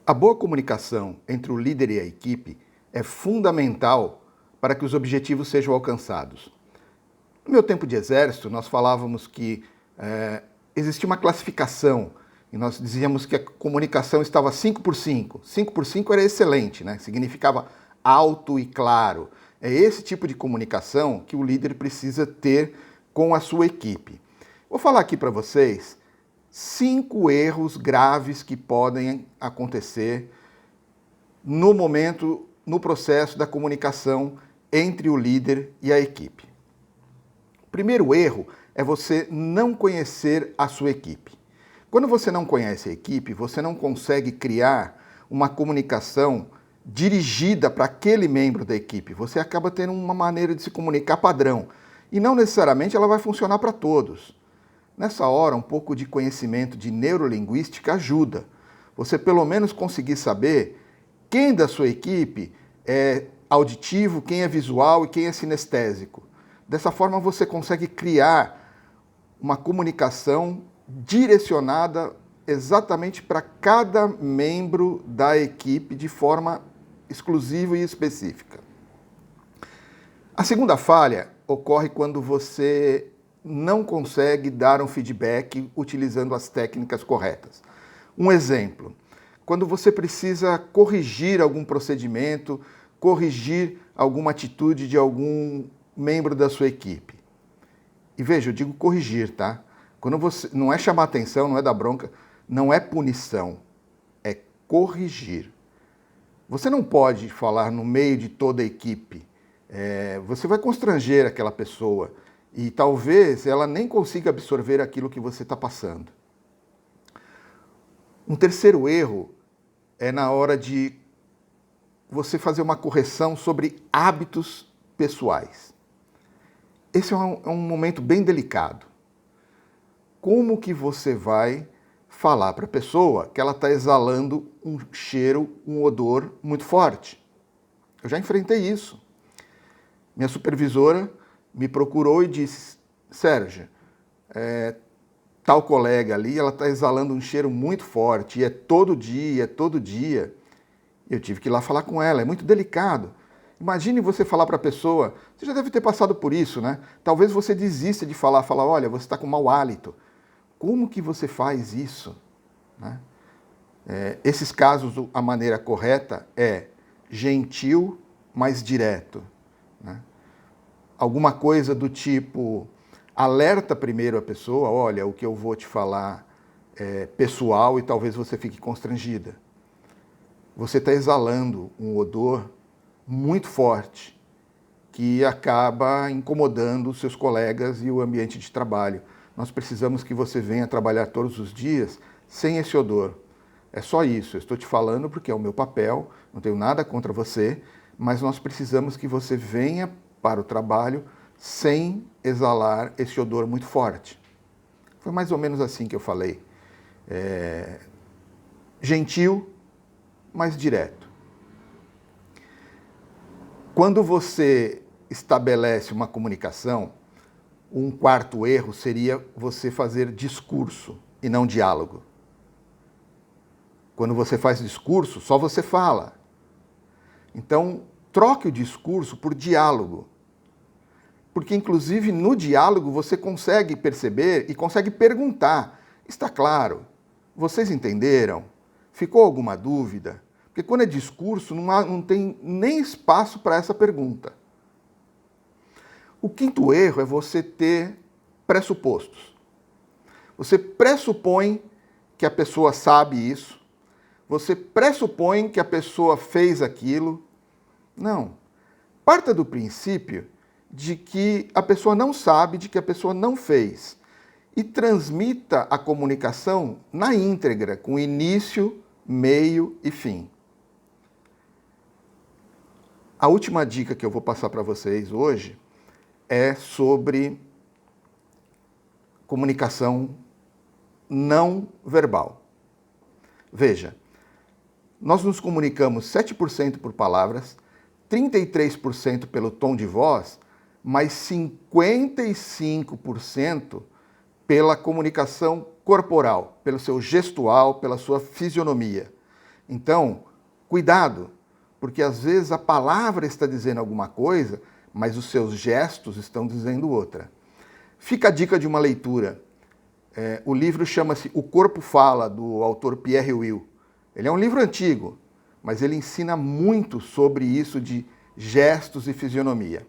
A boa comunicação entre o líder e a equipe é fundamental para que os objetivos sejam alcançados. No meu tempo de exército, nós falávamos que existia uma classificação e nós dizíamos que a comunicação estava 5 por 5. 5 por 5 era excelente, né? Significava alto e claro. É esse tipo de comunicação que o líder precisa ter com a sua equipe. Vou falar aqui para vocês 5 erros graves que podem acontecer no processo da comunicação entre o líder e a equipe. O primeiro erro é você não conhecer a sua equipe. Quando você não conhece a equipe, você não consegue criar uma comunicação dirigida para aquele membro da equipe. Você acaba tendo uma maneira de se comunicar padrão e não necessariamente ela vai funcionar para todos. Nessa hora, um pouco de conhecimento de neurolinguística ajuda. Você pelo menos conseguir saber quem da sua equipe é auditivo, quem é visual e quem é sinestésico. Dessa forma você consegue criar uma comunicação direcionada exatamente para cada membro da equipe de forma exclusiva e específica. A segunda falha ocorre quando você não consegue dar um feedback utilizando as técnicas corretas. Um exemplo, quando você precisa corrigir algum procedimento, corrigir alguma atitude de algum membro da sua equipe. E veja, eu digo corrigir, tá? Quando você não é chamar atenção, não é dar bronca, não é punição, é corrigir. Você não pode falar no meio de toda a equipe. Você vai constranger aquela pessoa e talvez ela nem consiga absorver aquilo que você está passando. Um terceiro erro é na hora de você fazer uma correção sobre hábitos pessoais. Esse é um momento bem delicado. Como que você vai falar para a pessoa que ela está exalando um cheiro, um odor muito forte? Eu já enfrentei isso. Minha supervisora me procurou e disse: Sérgio, tal colega ali, ela está exalando um cheiro muito forte, e é todo dia, é todo dia. Eu tive que ir lá falar com ela, é muito delicado. Imagine você falar para a pessoa, você já deve ter passado por isso, né? Talvez você desista de falar, olha, você está com mau hálito. Como que você faz isso? Né? Esses casos, a maneira correta é gentil, mas direto. Né? Alguma coisa do tipo, alerta primeiro a pessoa, olha, o que eu vou te falar é pessoal e talvez você fique constrangida. Você está exalando um odor muito forte que acaba incomodando os seus colegas e o ambiente de trabalho. Nós precisamos que você venha trabalhar todos os dias sem esse odor. É só isso, eu estou te falando porque é o meu papel, não tenho nada contra você, mas nós precisamos que você venha para o trabalho sem exalar esse odor muito forte. Foi mais ou menos assim que eu falei. Gentil, mas direto. Quando você estabelece uma comunicação, um quarto erro seria você fazer discurso e não diálogo. Quando você faz discurso, só você fala. Então, troque o discurso por diálogo. Porque, inclusive, no diálogo você consegue perceber e consegue perguntar. Está claro? Vocês entenderam? Ficou alguma dúvida? Porque quando é discurso, não tem nem espaço para essa pergunta. O quinto erro é você ter pressupostos. Você pressupõe que a pessoa sabe isso, você pressupõe que a pessoa fez aquilo. Não. Parta do princípio de que a pessoa não sabe, de que a pessoa não fez. E transmita a comunicação na íntegra, com início, meio e fim. A última dica que eu vou passar para vocês hoje é sobre comunicação não verbal. Veja, nós nos comunicamos 7% por palavras, 33% pelo tom de voz, mas 55% pela comunicação corporal, pelo seu gestual, pela sua fisionomia. Então, cuidado, porque às vezes a palavra está dizendo alguma coisa, mas os seus gestos estão dizendo outra. Fica a dica de uma leitura. O livro chama-se O Corpo Fala, do autor Pierre Will. Ele é um livro antigo, mas ele ensina muito sobre isso de gestos e fisionomia.